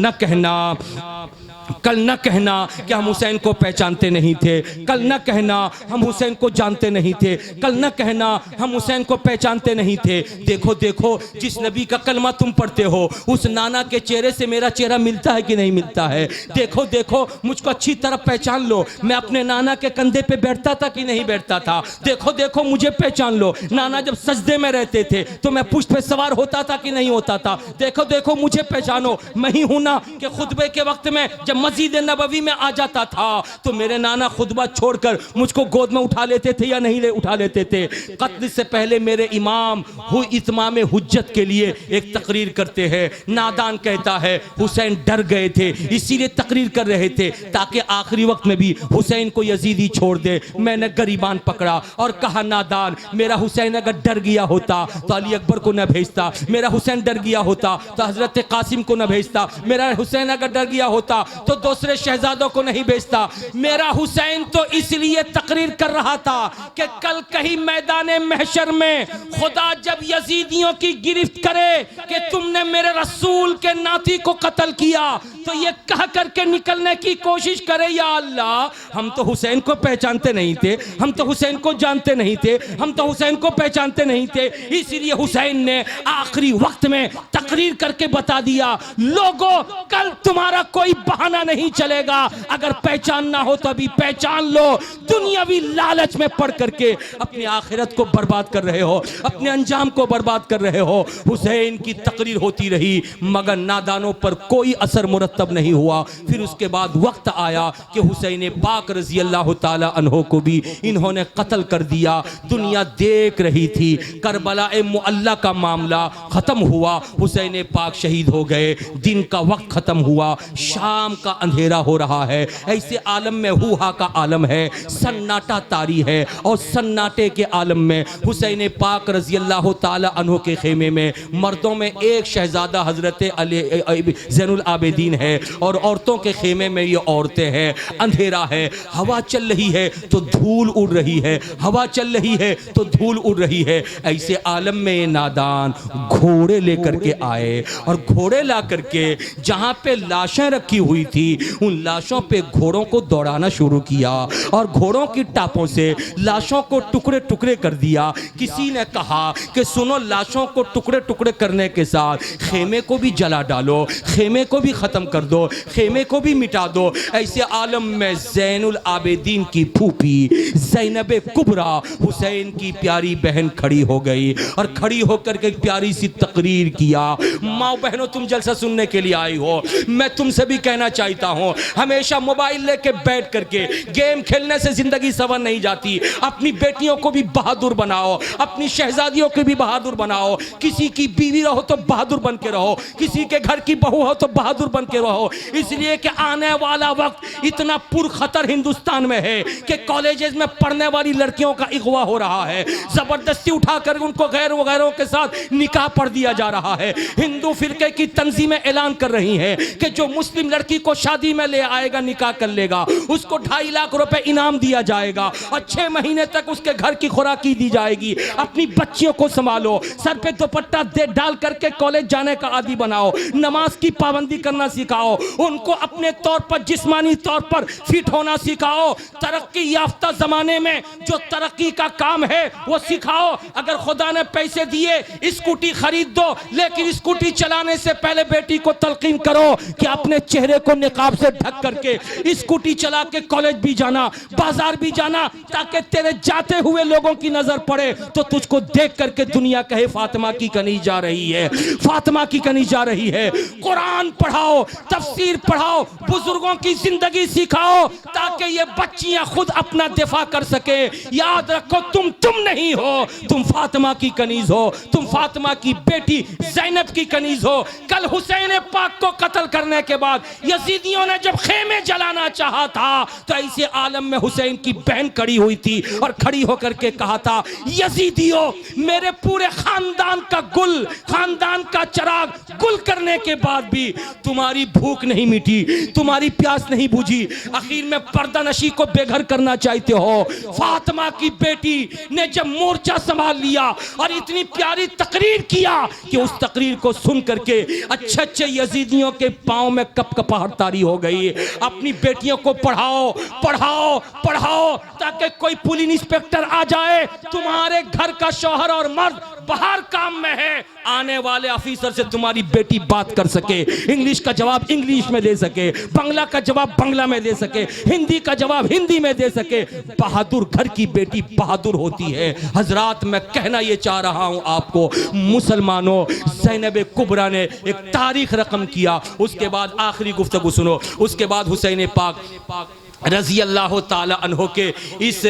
न कहना कि हम हुसैन को पहचानते नहीं थे, कल न कहना हम हुसैन को जानते नहीं थे, कल न कहना हम हुसैन को पहचानते नहीं थे। देखो देखो जिस नबी का कलमा तुम पढ़ते हो उस नाना के चेहरे से मेरा चेहरा मिलता है कि नहीं मिलता है। देखो देखो मुझको अच्छी तरह पहचान लो, मैं अपने नाना के कंधे पे बैठता था कि नहीं बैठता था। देखो देखो मुझे पहचान लो, नाना जब सजदे में रहते थे तो मैं पुष्ट पे सवार होता था कि नहीं होता था। देखो देखो मुझे पहचानो, मैं ही हूं ना कि खुतबे के वक्त में जब मस्जिद नबवी में आ जाता था तो मेरे नाना खुतबा छोड़कर मुझको गोद में उठा लेते थे या नहीं उठा लेते थे। कत्ल से पहले मेरे इमाम इत्माम हुज्जत के लिए एक तकरीर करते हैं। नादान कहता है हुसैन डर गए थे इसीलिए तकरीर कर रहे थे ताकि आखिरी वक्त में भी हुसैन को यजीदी छोड़ दे। मैंने गरीबान पकड़ा और कहा नादान मेरा हुसैन अगर डर गया होता तो अली अकबर को न भेजता, मेरा हुसैन डर गया होता तो हजरत कासिम को न भेजता, मेरा हुसैन अगर डर गया होता तो दूसरे शहजादों को नहीं भेजता। मेरा हुसैन तो इसलिए तकरीर कर रहा था कि कल कहीं मैदान महशर में खुदा जब यजीदियों की गिरफ्त करे कि तुमने मेरे रसूल के नाती को कत्ल किया तो ये कह करके निकलने की कोशिश करे या अल्लाह हम तो हुसैन को पहचानते नहीं थे, हम तो हुसैन को जानते नहीं थे, हम तो हुसैन को पहचानते नहीं थे। इसीलिए हुसैन ने आखिरी वक्त में तकरीर करके बता दिया लोगों कल तुम्हारा कोई बहाना नहीं चलेगा, अगर पहचानना हो तो अभी पहचान लो। दुनियावी लालच में पड़ करके अपनी आखिरत को बर्बाद कर रहे हो, अपने अंजाम को बर्बाद कर रहे हो। हुसैन की तकरीर होती रही मगर नादानों पर कोई असर मुरत्तब नहीं हुआ। फिर उसके बाद वक्त आया कि हुसैन पाक रजी अल्लाह ताला अन्हो को भी इन्होंने कत्ल कर दिया। दुनिया देख रही थी, करबला मुअल्ला का मामला खत्म हुआ, हुसैन पाक शहीद हो गए, दिन का वक्त खत्म हुआ। हुआ, शाम का अंधेरा हो रहा है। ऐसे आलम में हुहा का आलम है, सन्नाटा तारी है, और सन्नाटे के आलम में हुसैन पाक रज़ी अल्लाह ताला अन्हु के खेमे में मर्दों में एक शहजादा हज़रत अली ज़ैनुल आबिदीन है, और औरतों के खेमे में ये औरतें हैं। अंधेरा है, हवा चल रही है तो धूल उड़ रही है, हवा चल रही है तो धूल उड़ रही है। ऐसे आलम में ये नादान घोड़े लेकर के आए, और घोड़े ला करके जहाँ पे लाशें रखी हुई थी उन लाशों पे घोड़ों को दौड़ाना शुरू किया, और घोड़ों की टापों से लाशों को टुकड़े टुकड़े कर दिया। किसी ने कहा कि सुनो, लाशों को टुकड़े टुकड़े करने के साथ खेमे को भी जला डालो, खेमे को भी ख़त्म कर दो, खेमे को भी मिटा दो। ऐसे आलम में ज़ैनुल आबिदीन की फूफी ज़ैनब कुबरा हुसैन की प्यारी बहन खड़ी हो गई, और खड़ी होकर के प्यारी सी तकरीर किया। माँ बहनों, तुम जलसा सुनने के लिए आई हो, मैं तुमसे भी कहना चाहता हूँ, हमेशा मोबाइल लेके बैठ करके गेम खेलने से ज़िंदगी संवर नहीं जाती। अपनी बेटियों को भी बहादुर बनाओ, अपनी शहजादियों को भी बहादुर बनाओ। किसी की बीवी रहो तो बहादुर बन के रहो, किसी के घर की बहू हो तो बहादुर बन के रहो। इसलिए कि आने वाला वक्त इतना पुरखतर हिंदुस्तान में है कि कॉलेजेस में पढ़ने वाली लड़कियों का अगवा हो रहा है, जबरदस्ती उठाकर उनको गैरों के साथ निकाह पढ़ दिया जा रहा है। हिंदू फिरके की तंजीमें ऐलान कर रही हैं कि जो मुस्लिम लड़की को शादी में ले आएगा, निकाह कर लेगा, उसको 2.5 लाख रुपए इनाम दिया जाएगा, और 6 महीने तक उसके घर की खुराकी दी जाएगी। अपनी बच्चियों को संभालो, सर पे दुपट्टा दे डाल करके कॉलेज जाने का आदी बनाओ, नमाज की पाबंदी करना सिखाओ, उनको अपने तौर पर जिस्मानी तौर पर फिट होना सिखाओ। तरक्की याफ्ता जमाने में जो तरक्की का काम है वो सिखाओ। अगर खुदा ने पैसे दिए स्कूटी खरीद दो, लेकिन स्कूटी चलाने से पहले बेटी को तलकीन करो कि अपने चेहरे को निकाब से ढक करके स्कूटी चला के कॉलेज भी जाना, बाजार भी जाना, ताकि तेरे जाते हुए लोगों की नजर पड़े तो तुझको देख करके दुनिया कहे फातिमा की कनीज जा रही है, फातिमा की कनीज जा रही है। कुरान पढ़ाओ, तफसीर पढ़ाओ, बुजुर्गों की जिंदगी सिखाओ, ताकि ये बच्चियां खुद अपना दिफा कर सके। याद रखो, तुम नहीं हो, तुम फातिमा की कनीज हो, तुम फातिमा की बेटी ज़ैनब की कनीज हो। कल हुसैन पाक को कत्ल करने के बाद यजीदियों ने जब खेमे जलाना चाहा था तो ऐसे आलम में हुसैन की बहन खड़ी हुई थी, और खड़ी होकर के कहा था, यजीदियों, मेरे पूरे खानदान का गुल, खानदान का चिराग गुल करने के बाद भी तुम्हारी भूख नहीं मिटी, तुम्हारी प्यास नहीं बुझी, आखिर में पर्दा नशी को बेघर करना चाहते हो। फातिमा की बेटी ने जब मोर्चा संभाल लिया और इतनी प्यारी तकरीर किया कि उस तकरीर को सुन करके अच्छे अच्छे यजीदियों के पांव में कपकपाहट तारी हो गई। अपनी बेटियों को पढ़ाओ, पढ़ाओ, पढ़ाओ, ताकि कोई पुलिस इंस्पेक्टर आ जाए, तुम्हारे घर का शौहर और मर्द बाहर काम में है, आने वाले ऑफिसर से तुम्हारी बेटी बात कर सके, इंग्लिश का जवाब इंग्लिश में दे सके, बांग्ला का जवाब बांग्ला में दे सके, हिंदी का जवाब हिंदी में दे सके। बहादुर घर की बेटी बहादुर होती है। हजरात, मैं कहना ये चाह रहा हूं आपको, मुसलमानों, ज़ैनब कुबरा ने एक तारीख रकम किया। उसके बाद आखिरी गुफ्तगू सुनो। उसके बाद हुसैन पाक रज़ी अल्लाह ताला अन्हो के इस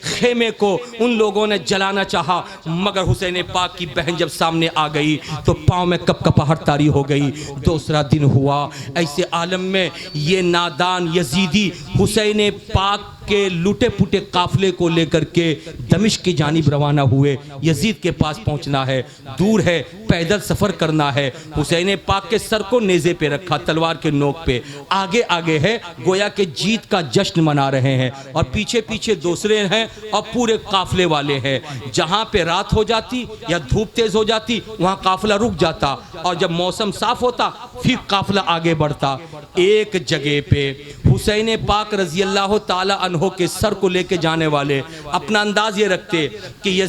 खेमे को उन लोगों ने जलाना चाहा, मगर हुसैन पाक की बहन जब सामने आ गई तो पाँव में कपकपाहट तारी हो गई। दूसरा दिन हुआ, ऐसे आलम में ये नादान यजीदी हुसैन पाक के लुटे पुटे काफले को लेकर के दमिश्क की जानिब रवाना हुए। यजीद के पास पहुंचना है, दूर है, पैदल सफ़र करना है। हुसैन पाक के सर को नेज़े पे रखा, तलवार के नोक पे, आगे आगे है, गोया के जीत का जश्न मना रहे हैं, और पीछे पीछे दूसरे हैं और पूरे काफले वाले हैं। जहाँ पे रात हो जाती या धूप तेज़ हो जाती वहाँ काफला रुक जाता, और जब मौसम साफ होता फिर काफला आगे बढ़ता। एक जगह पे हुसैन पाक रज़ी अल्लाह ताला अन्हो के सर को लेके जाने वाले अपना अंदाज ये रखते कि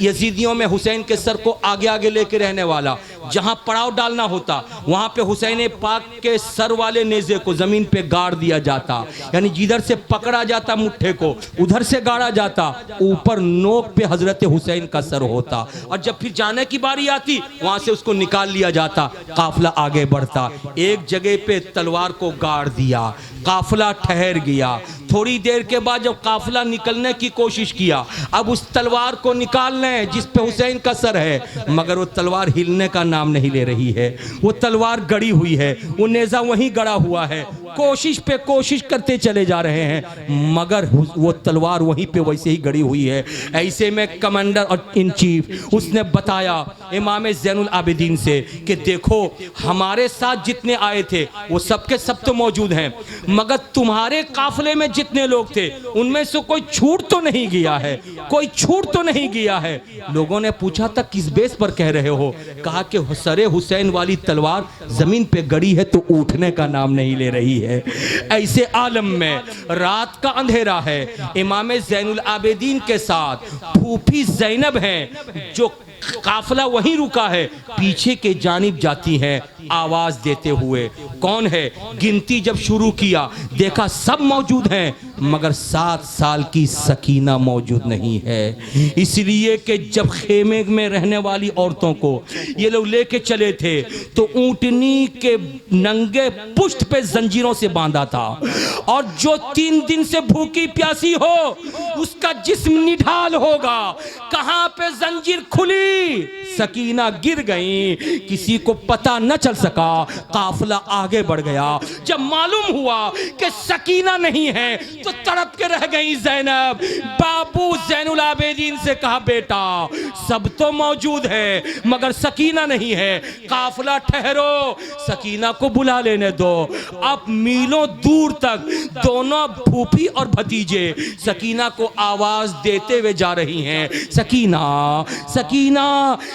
यजीदियों में हुसैन के सर को आगे आगे लेके रहने वाला, जहां पड़ाव डालना होता वहां पे हुसैन पाक के सर वाले नेज़े को ज़मीन पे गाड़ दिया जाता, यानी जिधर से पकड़ा जाता मुट्ठे को उधर से गाड़ा जाता, ऊपर नोक पे हजरत हुसैन का सर होता, और जब फिर जाने की बारी आती वहां से उसको निकाल लिया जाता, काफिला आगे बढ़ता। एक जगह पे तलवार को गाड़ दिया, काफिला ठहर गया। थोड़ी देर के बाद जब काफिला निकलने की कोशिश किया, अब उस तलवार को निकाल लें जिस पे हुसैन का सर है, मगर वो तलवार हिलने का नाम नहीं ले रही है। वो तलवार गड़ी हुई है, वो नेज़ा वहीं गड़ा हुआ है। कोशिश पे कोशिश करते चले जा रहे हैं, मगर वो तलवार वहीं पे वैसे ही गड़ी हुई है। ऐसे में कमांडर और इन चीफ उसने बताया इमाम ज़ैनुल आबिदीन से कि देखो, हमारे साथ जितने आए थे वो सब के सब तो मौजूद हैं, मगर तुम्हारे काफिले में जितने लोग थे उनमें से कोई छूट तो नहीं गया है, कोई छूट तो नहीं गया है। लोगों ने पूछा था किस बेस पर कह रहे हो? कहा कि सरे हुसैन वाली तलवार जमीन पे गड़ी है तो उठने का नाम नहीं ले रही है। ऐसे आलम में रात का अंधेरा है, इमाम ज़ैनुल आबिदीन के साथ फूफी ज़ैनब हैं जो काफिला वहीं रुका है, पीछे के जानिब जाती हैं आवाज देते हुए। कौन है? गिनती जब शुरू किया देखा सब मौजूद हैं, मगर 7 साल की सकीना मौजूद नहीं है। इसलिए कि जब खेमे में रहने वाली औरतों को ये लोग लेके चले थे तो ऊंटनी के नंगे पुष्ट पे जंजीरों से बांधा था, और जो 3 दिन से भूखी प्यासी हो उसका जिस्म निढाल होगा। कहां पे जंजीर खुली, सकीना गिर गई, किसी को पता न चल सका, काफिला आगे बढ़ गया। जब मालूम हुआ कि सकीना नहीं है तो तड़प के रह गई ज़ैनब। बाबू ज़ैनुल आबिदीन से कहा, बेटा सब तो मौजूद है मगर सकीना नहीं है, काफिला ठहरो, सकीना को बुला लेने दो। अब मीलों दूर तक दोनों फूफी और भतीजे सकीना को आवाज देते हुए जा रही हैं, सकीना सकीना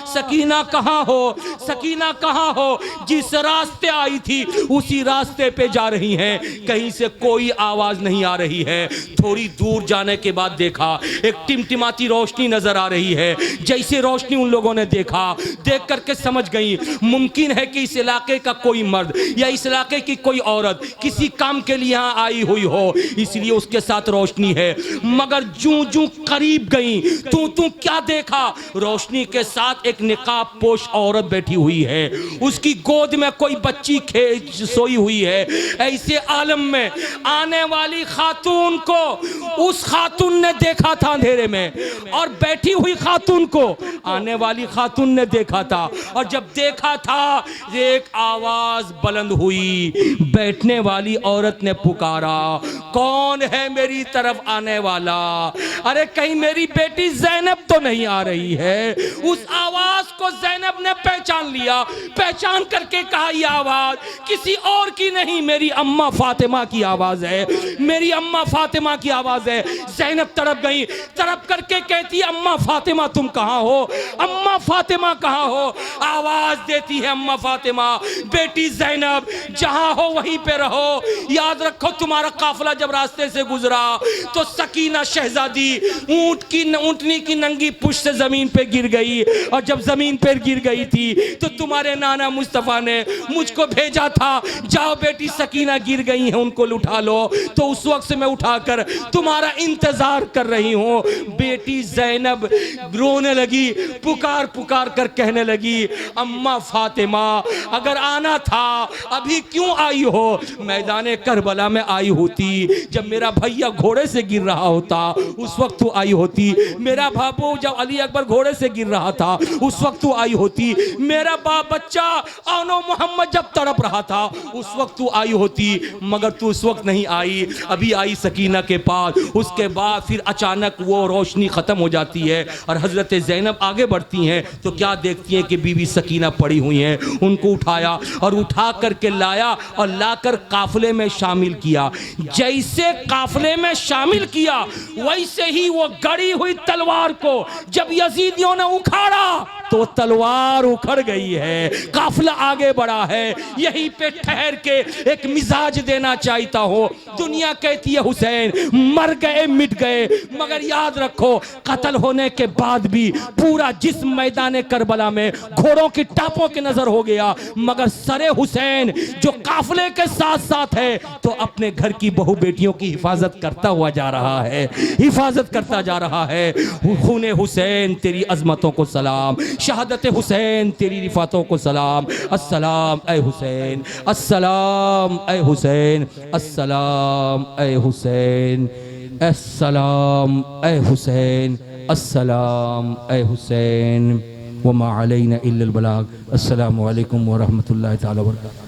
सकीना कहाँ हो, सकीना कहाँ हो? जिस रास्ते आई थी उसी रास्ते पे जा रही हैं, कहीं से कोई आवाज नहीं आ रही है। थोड़ी दूर जाने के बाद देखा एक टिमटिमाती रोशनी नजर आ रही है। जैसे रोशनी उन लोगों ने देखा, देख करके समझ गई मुमकिन है कि इस इलाके का कोई मर्द या इस इलाके की कोई औरत किसी काम के लिए यहाँ आई हुई हो, इसलिए उसके साथ रोशनी है। मगर जूं जूं करीब गई तू क्या देखा? रोशनी के साथ एक निकाब पोश औरत बैठी हुई है, उसकी गोद में कोई बच्ची सोई हुई है। ऐसे आलम में आने वाली खातून को उस खातून ने देखा था अंधेरे में, और बैठी हुई खातून को आने वाली खातून ने देखा था। और जब देखा था एक आवाज बुलंद हुई, बैठने वाली औरत ने पुकारा, कौन है मेरी तरफ आने वाला? अरे कहीं मेरी बेटी ज़ैनब तो नहीं आ रही है? उस आवाज को ज़ैनब ने पहचान लिया, पहचान करके कहा यह आवाज किसी और की नहीं, मेरी अम्मा फातिमा की आवाज है, मेरी अम्मा फातिमा की आवाज है। ज़ैनब तड़प गई, तड़प करके कहती है, अम्मा फातिमा तुम कहाँ हो? अम्मा फातिमा कहाँ हो? आवाज देती है अम्मा फातिमा, बेटी ज़ैनब जहां हो वहीं पे रहो। याद रखो तुम्हारा काफिला जब रास्ते से गुजरा तो सकीना शहजादी ऊंटनी की नंगी पुष्ट से जमीन पे गिर गई, और जब जमीन पर गिर गई थी तो तुम्हारे नाना मुस्तफा ने मुझको भेजा था, जाओ बेटी सकीना गिर गई है उनको उठा लो। तो उस वक्त से मैं उठाकर तुम्हारा इंतजार कर रही हूँ। बेटी ज़ैनब रोने लगी, पुकार पुकार कर कहने लगी, अम्मा फातिमा अगर आना था अभी क्यों आई हो? मैदान करबला में आई होती, जब मेरा भैया घोड़े से गिर रहा होता उस वक्त तू आई होती, मेरा बाबू जब अली अकबर घोड़े से गिर रहा था उस वक्त तू आई होती, मेरा बाप बच्चा आनो मोहम्मद जब तड़प रहा था उस वक्त तू आई होती, मगर तू उस वक्त नहीं आई, अभी आई सकीना के पास। उसके बाद फिर अचानक वो रोशनी खत्म हो जाती है और हजरत ज़ैनब आगे बढ़ती हैं तो क्या देखती हैं कि बीबी सकीना पड़ी हुई हैं। उनको उठाया और उठा करके लाया और लाकर काफिले में शामिल किया। जैसे काफिले में शामिल किया वैसे ही वो गड़ी हुई तलवार को जब यजीदियों ने उखाड़ा तो तलवार उखड़ गई है, काफिला आगे बढ़ा है। यहीं पे ठहर के एक मिजाज देना चाहता हूँ। दुनिया कहती है हुसैन मर गए मिट गए, मगर याद रखो कत्ल होने के बाद भी पूरा जिस्म मैदान करबला में घोड़ों की टापों की नजर हो गया, मगर सरे हुसैन जो काफिले के साथ साथ है तो अपने घर की बहू बेटियों की हिफाजत करता हुआ जा रहा है, हिफाजत करता जा रहा है। खूने हुसैन तेरी अजमतों को सलाम, शहादत हुसैन तेरी रिफातों को सलाम। अस्सलाम ए हुसैन, अस्सलाम ए हुसैन, अस्सलाम ए हुसैन, अस्सलाम ए हुसैन, अस्सलाम ए हुसैन। वमा अलैना इल्लल बलाग। अस्सलामु अलैकुम व रहमतुल्लाहि तआला व बरकातहू।